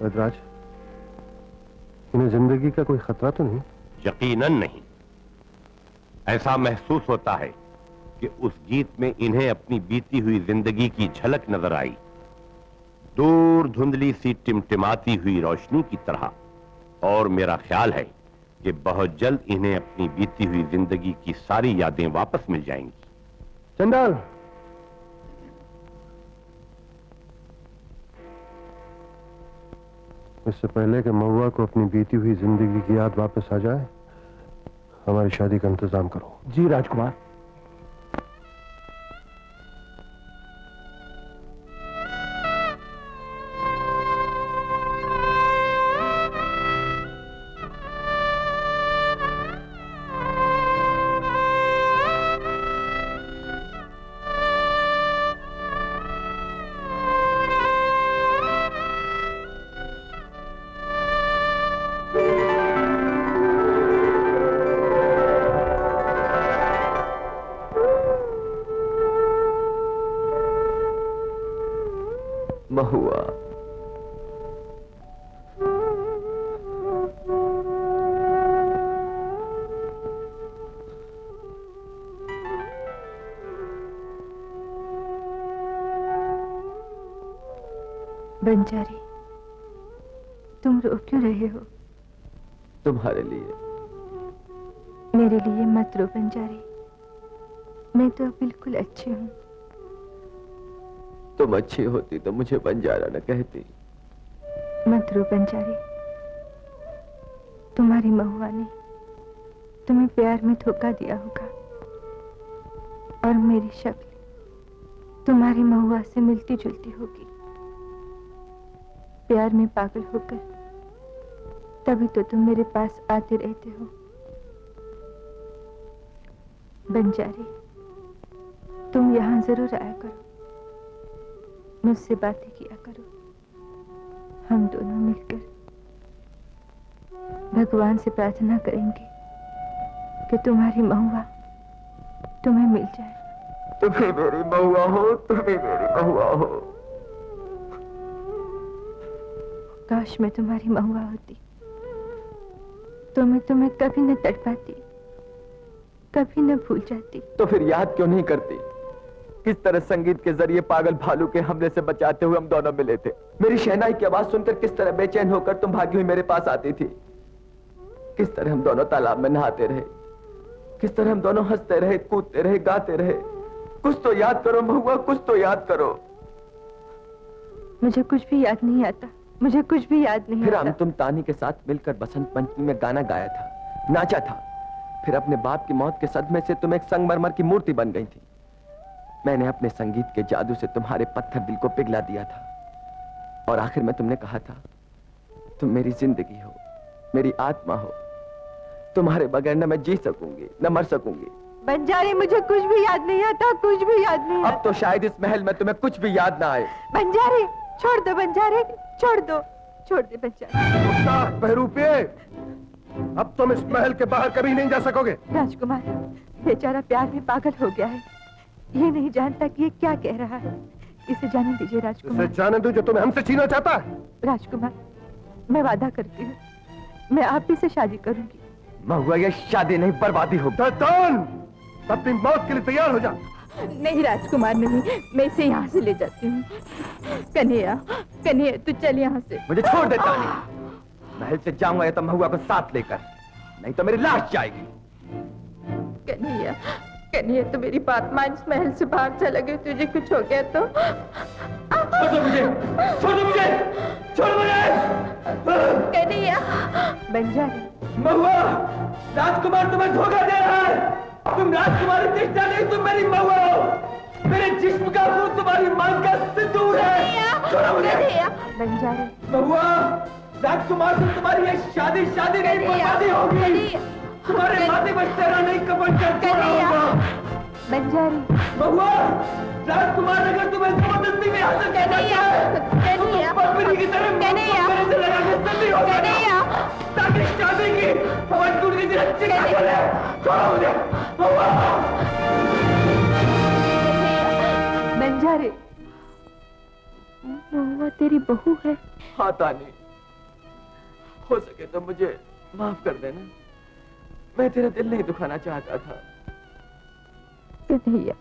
वरदराज, इन्हें जिंदगी का कोई खतरा तो नहीं? यकीनन नहीं। ऐसा महसूस होता है कि उस गीत में इन्हें अपनी बीती हुई जिंदगी की झलक नजर आई, दूर धुंधली सी टिमटिमाती हुई रोशनी की तरह। और मेरा ख्याल है कि बहुत जल्द इन्हें अपनी बीती हुई जिंदगी की सारी यादें वापस मिल जाएंगी। चंडाल, इससे पहले कि महुआ को अपनी बीती हुई जिंदगी की याद वापस आ जाए, हमारी शादी का इंतजाम करो। जी राजकुमार। महुआ, बंजारी, तुम रो क्यों रहे हो? तुम्हारे लिए। मेरे लिए मत रो बंजारी, मैं तो बिल्कुल अच्छी हूँ। तुम अच्छी होती तो मुझे बंजारा न कहती। मत रो बंजारी, तुम्हारी महुआ ने तुम्हें प्यार में धोखा दिया होगा और मेरी शक्ल तुम्हारी महुआ से मिलती जुलती होगी। प्यार में पागल होकर तभी तो तुम मेरे पास आते रहते हो। बंजारी, तुम यहाँ जरूर आया करो, मुझसे बातें किया करो। हम दोनों मिलकर भगवान से प्रार्थना करेंगे कि तुम्हारी महुआ तुम्हें मिल जाए। तुम ही मेरी महुआ हो, तुम ही मेरी महुआ हो। काश मैं तुम्हारी महुआ होती तो मैं तुम्हें कभी न तड़पाती, कभी न भूल जाती। तो फिर याद क्यों नहीं करती? किस तरह संगीत के जरिए पागल भालू के हमले से बचाते हुए हम दोनों मिले थे। मेरी शहनाई की आवाज सुनकर किस तरह बेचैन होकर तुम भागी हुई मेरे पास आती थी। किस तरह हम दोनों तालाब में नहाते रहे, किस तरह हम दोनों हंसते रहे, कूदते रहे, गाते रहे। कुछ तो याद करो महुआ, कुछ तो याद करो। मुझे कुछ भी याद नहीं आता, मुझे कुछ भी याद नहीं फिर आता। हम तुम तानी के साथ मिलकर बसंत पंचमी में गाना गाया था, नाचा था। फिर अपने बाप की मौत के सदमे से तुम एक संगमरमर की मूर्ति बन गई थी। मैंने अपने संगीत के जादू से तुम्हारे पत्थर दिल को पिघला दिया था और आखिर में तुमने कहा था, तुम मेरी जिंदगी हो, मेरी आत्मा हो। तुम्हारे बगैर न मैं जी सकूंगी न मर सकूंगी। बंजारी, मुझे कुछ भी याद नहीं आता, कुछ भी याद नहीं आता। अब तो शायद इस महल में तुम्हें कुछ भी याद ना आए। बंजारी, छोड़ दो बंजारी, छोड़ दो, छोड़ दे बंजारी। बहरूपिये, अब तुम इस महल के बाहर कभी नहीं जा सकोगे। राजकुमार, बेचारा प्यार में पागल हो गया है, ये नहीं जानता कि ये क्या कह रहा है। इसे जाने दीजिए राजकुमार। इसे जाने दो जो तुम्हें हमसे छीनना चाहता है। राजकुमार, मैं वादा करती हूँ, मैं आप ही से शादी करूंगी। महुआ, ये शादी नहीं बर्बादी हो। अपनी मौत के लिए तैयार हो जा। नहीं राजकुमार नहीं, मैं इसे यहाँ से ले जाती हूँ। कन्हैया, कन्हैया तू चल यहाँ से। मुझे छोड़ देता नहीं। महल से जाऊंगा या तो महुआ को साथ लेकर, नहीं तो मेरी लाश जाएगी। कन्हैया, कन्हैया तो मेरी बात मान, इस महल से बाहर चला गया, तुझे कुछ हो गया तो। छोड़ दो मुझे, छोड़ दो मुझे, छोड़ मुझे। कन्हैया। बंजारी। महुआ, राजकुमार तुम्हें धोखा दे रहा है। तुम राजकुमारी दिखता नहीं, तुम मेरी महुआ हो। मेरे जिस्म का खून तुम्हारी मांग का सिंदूर है। छोड़ो मुझे। बंजारी। महुआ, राजकुमार से तुम्हारी ये शादी नहीं बर्बादी होगी। तुम्हारे माथे पर तेरा नहीं कपट कर छोड़ा होगा। बंजारी। महुआ, राजकुमार अगर तुम्हें जबरदस्ती में हासिल करता है तो तुम पपरी की तरह मेरे से लगा के सभी हो जाना, ताकि शादी की हमारी टूट की तरह चिका चले। छोड़ो मुझे महुआ। बंजारी, महुआ तेरी बहू है। हाँ तानी, हो सके तो मुझे माफ कर देना। मैं तेरा दिल नहीं दुखाना चाहता था। कन्हैया,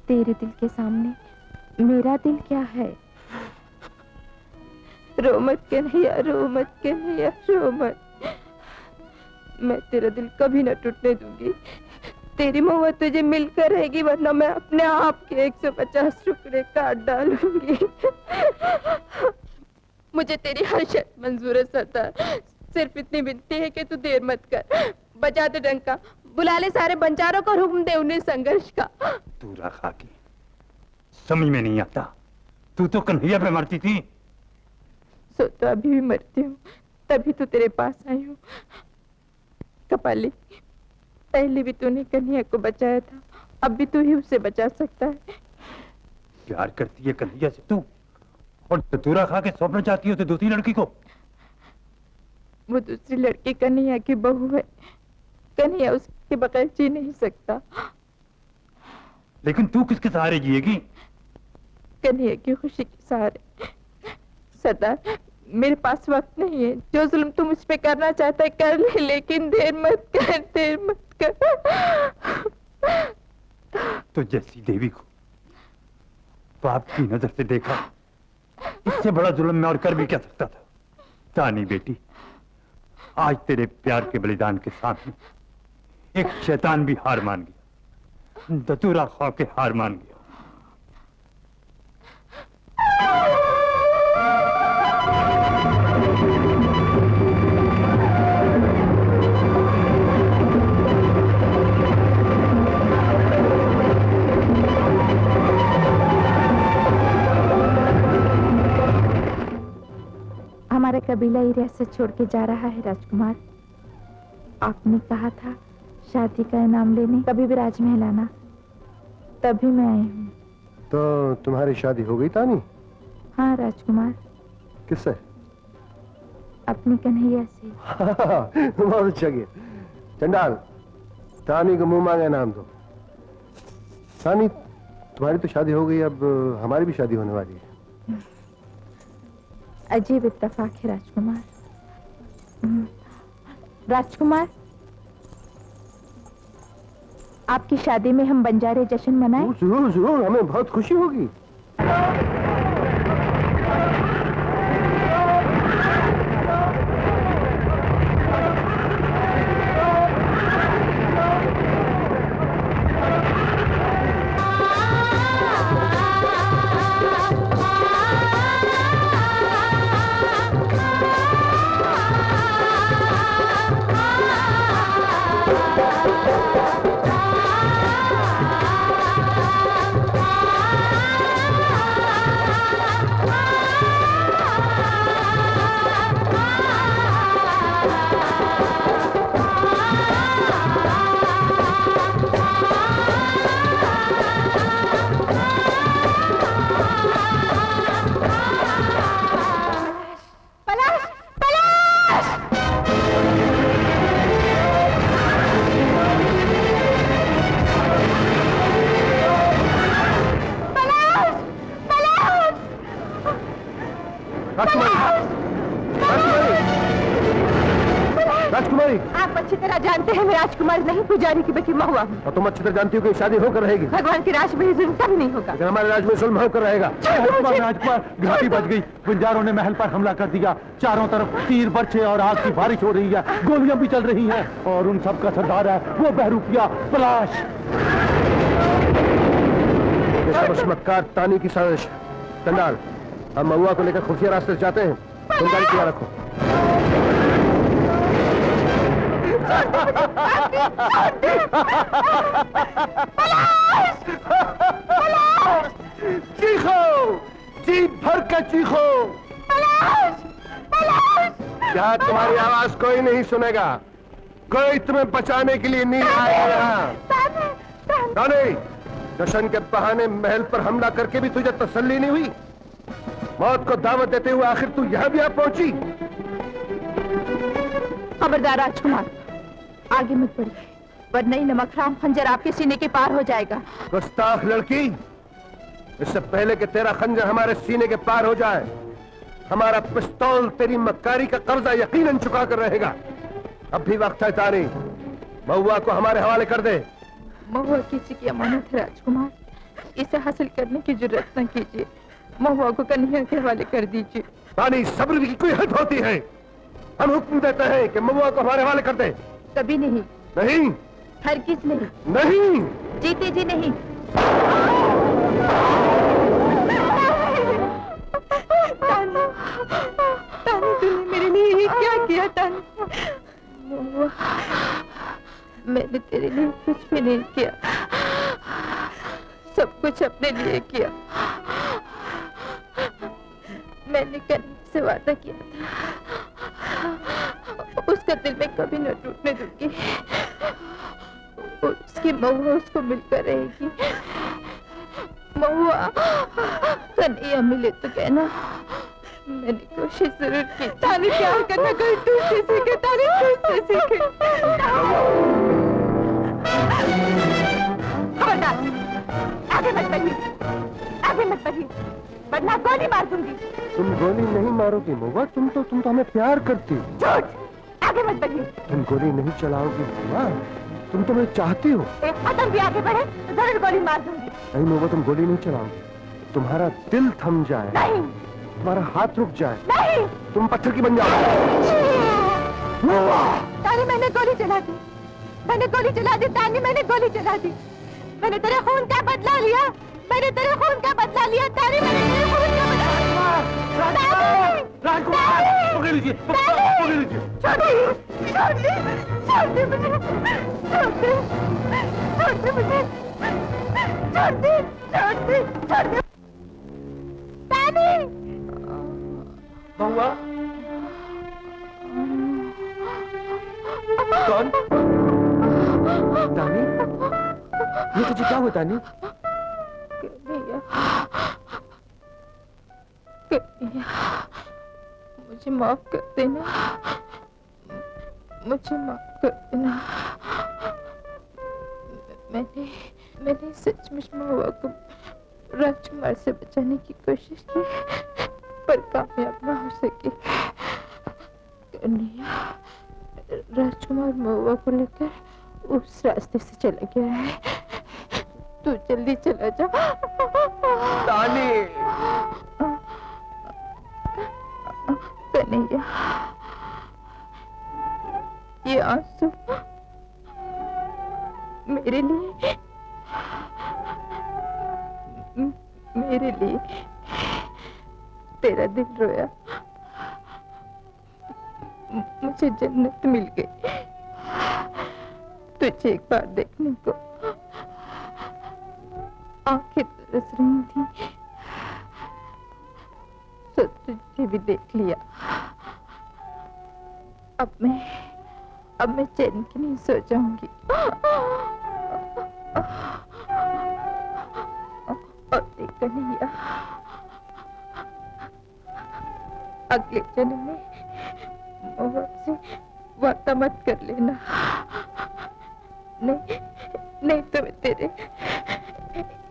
तेरे दिल के सामने मेरा दिल क्या है? रो मत कन्हैया, रो मत कन्हैया, रो मत। मैं तेरा दिल कभी न टूटने दूंगी। तेरी महुआ तुझे मिलकर रहेगी, वरना मैं अपने आप के 150 टुकड़े काट डालूंगी। मुझे तेरी हर शर्त मंजूर है सरदार। सिर्फ इतनी विनती है कि तू देर मत कर। बजा दे डंका, बुला ले सारे बंजारों को, हुक्म दे उन्हें संघर्ष का। तूरा खाकी, समझ में नहीं आता। तू तो कन्हैया पे मरती थी। सो तो अभी भी मरती हूँ, तभी तो तेरे पास आई हूँ। कपाली, पहले भी तूने कन्हैया को बचाया था, अब भी तू ही उसे बचा सकता है। प्यार करती है कन्हैया से तू, और तूरा खा के सौंपना चाहती हो तो दूसरी लड़की को। वो दूसरी लड़की कन्हैया की बहू है। कन्हैया उसके बगैर जी नहीं सकता। लेकिन तू किसके सहारे जिएगी? कन्हैया की खुशी के सहारे। सरदार, मेरे पास वक्त नहीं है। जो जुल्म तुम उस पे करना चाहता है कर ले, लेकिन देर मत कर, देर मत कर। तो जैसी देवी को बाप की नजर से देखा, इससे बड़ा जुल्म मैं और कर भी क्या सकता था। तानी बेटी, आज तेरे प्यार के बलिदान के सामने एक शैतान भी हार मान गया। दतूरा खा के हार मान गया। हमारा कबीला ही रियासत छोड़ के जा रहा है राजकुमार। आपने कहा था शादी का इनाम लेने कभी भी राजमहल आना, तभी मैं आई हूँ। तो तुम्हारी शादी हो गई तानी? हाँ राजकुमार। किससे? अपनी कन्हैया से। बहुत अच्छा किया। चंडाल, तानी को मुंह मांगे नाम दो। तानी, तुम्हारी तो शादी हो गई, अब हमारी भी शादी होने वाली है। अजीब इत्तेफाक है राजकुमार। राजकुमार, आपकी शादी में हम बंजारे जश्न मनाएं? जरूर जरूर, हमें बहुत खुशी होगी। राजकुमारी, आप अच्छी तरह जानते हैं मैं राजकुमारी नहीं, पुजारी की बेटी महुआ हूँ। और तुम अच्छी तरह जानती हो कि शादी होकर रहेगी। भगवान के राज में जुल्म कभी नहीं होगा। लेकिन हमारे राज में जुल्म होकर रहेगा। राजकुमार, घाटी बच गई। बंजारों ने महल पर हमला कर दिया। चारों तरफ तीर बरछे और आग की बारिश हो रही है। गोलियां भी चल रही हैं और उन सब का सरदार है वो बहरूपिया पलाश। ये सब उस मक्कार तानी की साजिश। चंडाल, हम महुआ को लेकर खुफिया रास्ते से जाते हैं। तुम गाड़ी तैयार रखो। चीखो, जी भर के चीखो। क्या तुम्हारी आवाज कोई नहीं सुनेगा? कोई तुम्हें बचाने के लिए नहीं आएगा यहाँ। तानी, जश्न के बहाने महल पर हमला करके भी तुझे तसल्ली नहीं हुई? मौत को दावत देते हुए आखिर तू यहाँ भी आ पहुंची। खबरदार राजकुमार, आगे मत बढ़िए, वरना नमकराम खंजर आपके सीने के पार हो जाएगा। गुस्ताख लड़की, इससे पहले कि तेरा खंजर हमारे सीने के पार हो जाए, हमारा पिस्तौल तेरी मक्कारी का कर्जा यकीनन चुका कर रहेगा। अब भी वक्त है तानी, महुआ को हमारे हवाले कर दे। महुआ किसी की अमानत है राजकुमार, इसे हासिल करने की जरूरत न कीजिए। महुआ को कन्हैया के हवाले कर दीजिए। तानी, सब्र की कोई हद होती है। हम हुक्म देते हैं कि महुआ को हमारे हवाले कर दे। कभी नहीं। नहीं, हरगिज नहीं। नहीं, जीते जी नहीं। तानी, तानी तूने मेरे लिए ये क्या किया तानी? महुआ, मैंने तेरे लिए कुछ भी नहीं किया, सब कुछ अपने लिए किया। मैंने कन्हैया से वादा किया था, उसका दिल मैं कभी न टूटने दूंगी। उसकी महुआ उसको मिलकर रहेगी। महुआ, कन्हैया मिले तो कहना, मैंने कोशिश जरूर की। तानी प्यार करना कोई तुझसे सीखे, तानी तुझसे सीखे। खबरदार, आगे मत बढ़िए, आगे मत बढ़िए, वरना गोली मार दूंगी। तुम गोली नहीं मारोगी महुआ, तुम तो हमें प्यार करती। झूठ, आगे मत बढ़िए। तुम गोली नहीं चलाओगी महुआ, तुम तो मैं चाहती हो। एक कदम भी आगे बढ़े तो जरूर गोली मार दूंगी। नहीं महुआ, तुम गोली नहीं चलाओगी, तुम्हारा दिल थम जाए, नहीं, तुम्हारा हाथ रुक जाए, नहीं, तुम पत्थर की बन जाओ। तानी मैंने गोली चला दी, मैंने गोली चला दी तानी, मैंने गोली चला दी। मैंने तेरे खून का बदला लिया, मैंने तेरे खून का बदला लिया तानी, मैंने तेरे खून का बदला लिया। राजकुमार, पकड़ लीजिए, पकड़ लीजिए। छोड़ दे मुझे, छोड़ दे, छोड़ दे, छोड़ दे मुझे, छोड़ दे, छोड़ दे, छोड़ दे। तानी, महुआ, कौन? तानी, ये तुझे क्या हुआ तानी? कन्हैया, कन्हैया, मुझे माफ कर देना, मुझे माफ कर देना। मैंने सचमुच महुआ को राजकुमार से बचाने की कोशिश की, पर कामयाब ना हो सकी। कन्हैया, राजकुमार महुआ को लेकर उस रास्ते से चला गया है, तू जल्दी चला जा। तानी, कन्हैया, ये आंसू मेरे लिए, मेरे लिए तेरा दिल रोया, मुझे जन्नत मिल गई। तुझे एक बार देखने को आंखें तरस रही थी, तो तुझे भी देख लिया। अब मैं चैन की नहीं सो जाऊंगी। और देख कन्हैया, अगले जन्म में महुआ से वादा मत कर लेना, नहीं तो मैं तेरे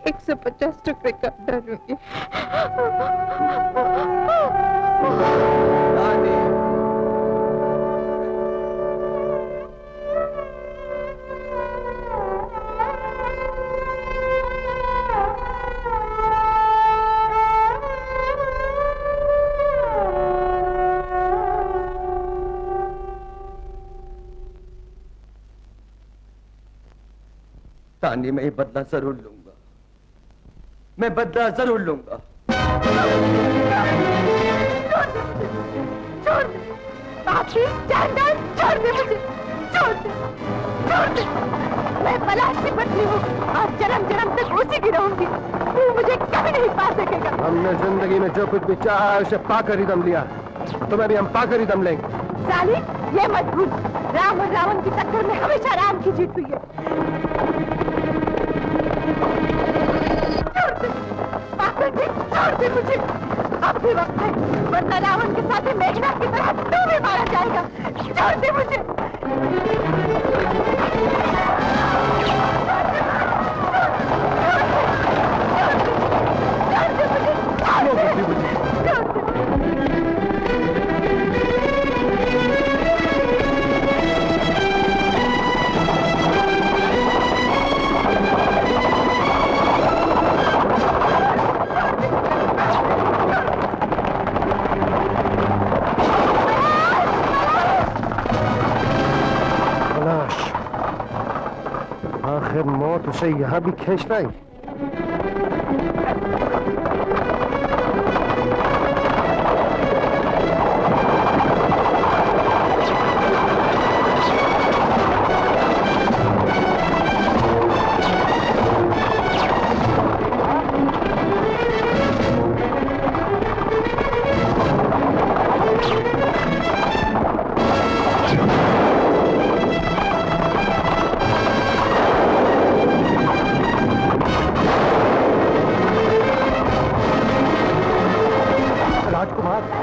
150 टुकड़े काट डालूंगी। तानी, मैं ये बदला जरूर लूंगा, मैं बदला जरूर लूंगा। छोड़ दे, आखिर जानदार, छोड़ दे मुझे, छोड़ दे, छोड़ दे। मैं पलाश की पत्नी हूँ और जन्म जन्म तक उसी की रहूंगी। तू मुझे कभी नहीं पा सकेगा। हमने जिंदगी में जो कुछ भी चाहा है उसे पाकर ही दम लिया, तुम्हें भी हम पाकर ही दम लेंगे। साली, ये मत भूल, राम और रावण की टक्कर में हमेशा राम की जीत हुई है। छोड़ दे मुझे, अब भी वक्त है, वरना रावण के साथ ही मेघनाथ की तरह तू भी मारा जाएगा। छोड़ दे मुझे। छोड़ दे मुझे। आखिर मौत उसे यहाँ भी खींच लाई।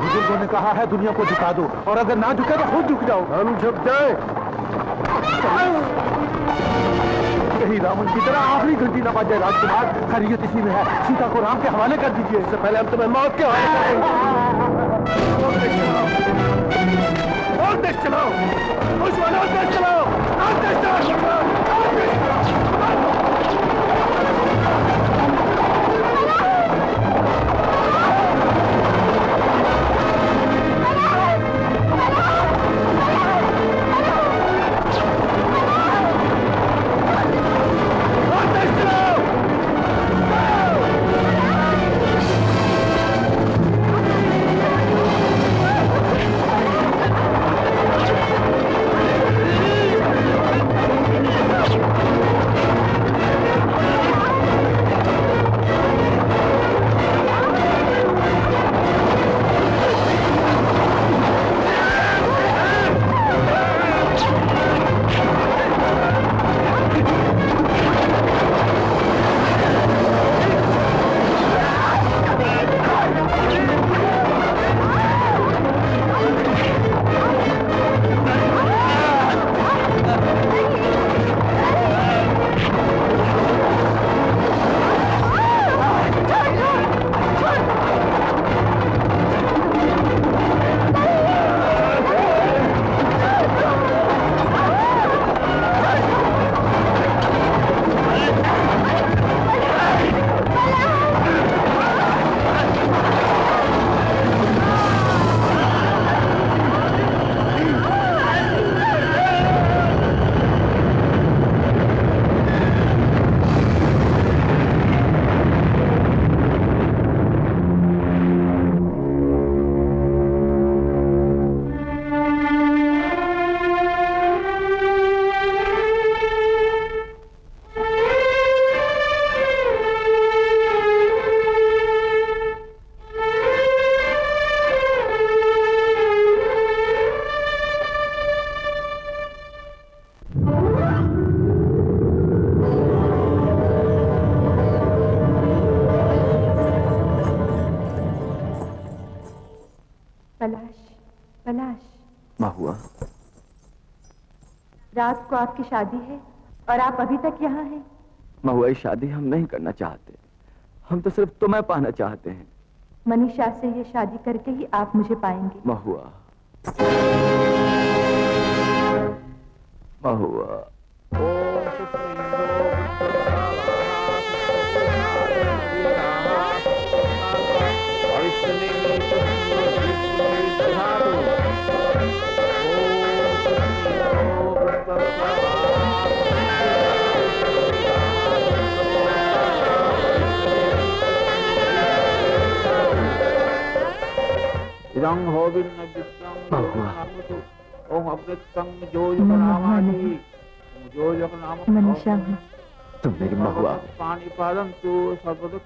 बुजुर्गों ने कहा है दुनिया को झुका दो, और अगर ना झुके तो खुद झुक जाओ। हम झुक जाए। कहीं रावण की तरह आखिरी घंटी न बजे। राजकुमार, खैरियत इसी में है, सीता को राम के हवाले कर दीजिए। इससे पहले हम तुम्हें मौत के हवाले करेंगे। और देश चलाओ, दुश्मन और देश चलाओ, और देश चलाओ। महुआ, रात को आपकी शादी है और आप अभी तक यहाँ हैं। महुआ, ये शादी हम नहीं करना चाहते, हम तो सिर्फ तुम्हें पाना चाहते हैं। मनीषा से ये शादी करके ही आप मुझे पाएंगे। महुआ, महुआ। मनीषा, तुम मेरी महुआ। पानी पालन तो सर्वदुख